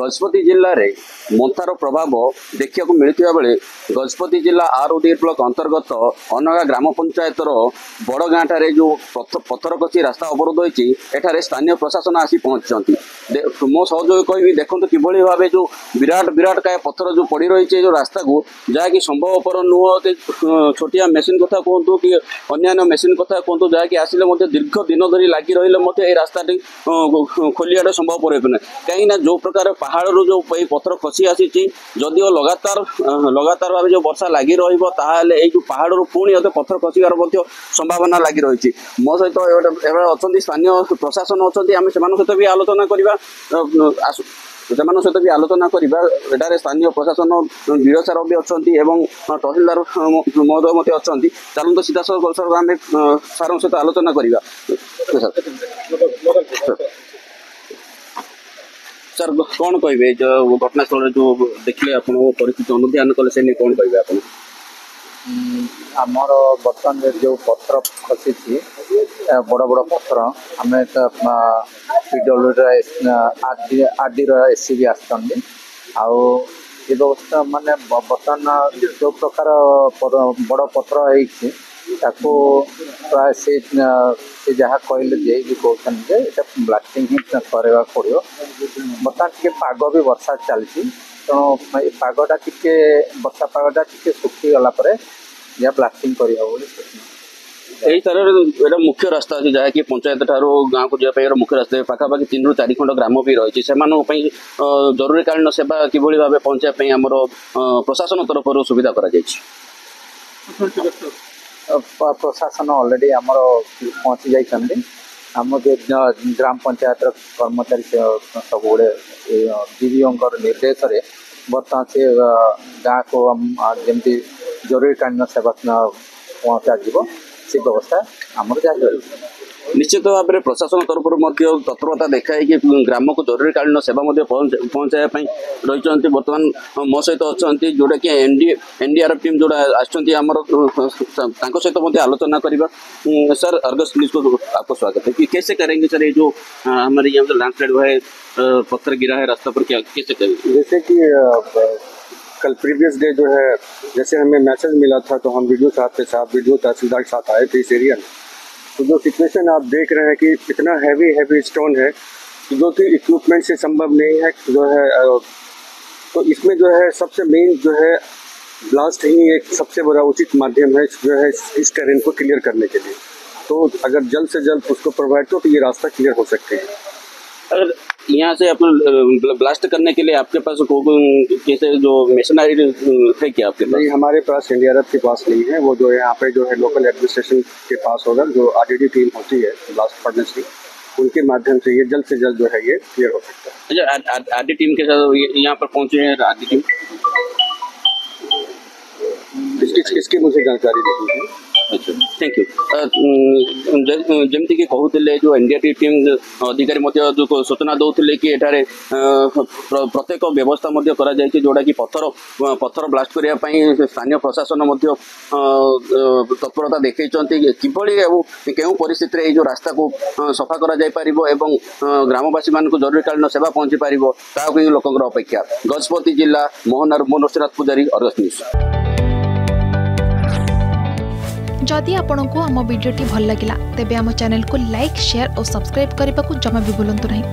गजपति जिले में मंथार प्रभाव देखा मिलता बेले गजपति जिला आरओडी ब्लॉक अंतर्गत अनगा ग्राम पंचायतर बड़ गाँठारे जो पत्थर कची रास्ता अवरोध होती एठारे स्थानीय प्रशासन आसी पहुंची मो सहयोग कहि देखो किभली भाव जो विराट विराट काय पत्थर जो पड़ रही जो रास्ता को जहाँकि संभवपर नुह छोटिया मेसीन कथा कहतु कि अन्य मेसीन कथा कहतु जहाँकि आसिले दीर्घ दिन धरी लगी रही रास्ता खोलिया संभवपर हो कहीं जो प्रकार पहाड़ जो पत्थर खसी आसी जदिओ लगातार भाव जो वर्षा लगी रही जो पहाड़ पुणी पत्थर खसार संभावना लगी रही मो सहित अच्छा स्थानीय प्रशासन अच्छा आम से सहित भी आलोचना करवा सहित भी आलोचना करवा स्थानीय प्रशासन वीर सार भी अच्छा तहसीलदार महोदय अच्छा चलते सीधा सर आम सार सहित आलोचना करवा सर कौन कहे जो घटनास्थल जो देखिए आप परिस्थिति अनुध्यान कले से कौन कहे आप आमर बर्तमान जो पत्थर खसी बड़ बड़ पत्थर आम पीडब्ल्यू आरडी एससीबी आसती व्यवस्था माने बर्तमान जो प्रकार बड़ पत्थर हो प्राय से जहाँ कहले जे भी कहते हैं ब्लास्टिंग ही करवा पड़ो बर्तमान टे पाग भी वर्षा चलती तेणु पागटा टे वर्षा पागटा टे सुखी गला या ब्लास्टिंग यही तरह मुख्य रास्ता अच्छे जहाँकि पंचायत ठार गाँव को जावाई मुख्य रास्ता पाखापाखि 3 ରୁ 4 खंड ग्राम भी रही से जरूरीकालीन सेवा किभली भाव पहुँचापी आमर प्रशासन तरफ सुविधा कर प्रशासन ऑलरेडी आमर पहुँची जाइए आम जो ग्राम पंचायत कर्मचारी सब गुड़े डीडीओ निर्देश बर्तमान से गाँव को जमी जरूरीकालीन सेवा पहुँचा से व्यवस्था आमर जारी निश्चित भाव में प्रशासन तरफ तत्परता देखाई कि ग्राम को जरूरीकालीन सेवा पहुँचापी रही बर्तमान मो सहित अच्छा जोटा कि एनडीआरएफ टीम जोड़ा आमर सहित आलोचना करवा सर अर्गस न्यूज को आपको स्वागत है कि कैसे करेंगे सर ये जो हमारे यहाँ जो लैंडस्लाइड हुआ है पत्थर गिरा है रास्ता पर क्या कैसे करेंगे जैसे कि कल प्रीवियस डे जो है जैसे हमें मैसेज मिला था तो हम वीडियो तहसीलदार के साथ आए थे इस एरिया में तो जो सिचुएशन आप देख रहे हैं कि इतना हैवी स्टोन है जो कि इक्विपमेंट से संभव नहीं है जो है तो इसमें जो है सबसे मेन जो है ब्लास्ट ही एक सबसे बड़ा उचित माध्यम है जो है इस टेरेन को क्लियर करने के लिए तो अगर जल्द से जल्द उसको प्रोवाइड तो ये रास्ता क्लियर हो सकते हैं। अगर यहाँ से अपन ब्लास्ट करने के लिए आपके पास कैसे जो मशीनरी है क्या आपके पास? नहीं, हमारे पास एनडीआरएफ के पास नहीं है। वो जो यहाँ पे जो है लोकल एडमिनिस्ट्रेशन के पास होगा, जो आरडीडी टीम होती है ब्लास्ट फर्नेस की, उनके माध्यम से ये जल्द से जल्द जो है ये क्लियर हो सकता है। अच्छा, आरडी टीम के साथ यहाँ पर पहुँचे हैं आरडी टीम? इसकी मुझे जानकारी नहीं है। अच्छा, थैंक यू। जमती कि कहते जो एनडीआरएफ टीम अधिकारी जो सूचना दौले कि एठारे प्रत्येक व्यवस्था जोड़ा कि पत्थर ब्लास्ट करने स्थानीय प्रशासन तत्परता देखी कि केउ परिस्थिति जो रास्ता को सफा कर ग्रामवासी मान जरूरीकालीन सेवा पहुँची पार लोक अपेक्षा। गजपति जिला मोहनार नरसिंहनाथ पुजारी, अर्गस न्यूज। जदि आपंक आम भिडी भल लगा तेब आम चैनल को लाइक, शेयर और सब्सक्राइब करने को जमा भी भूलु नहीं।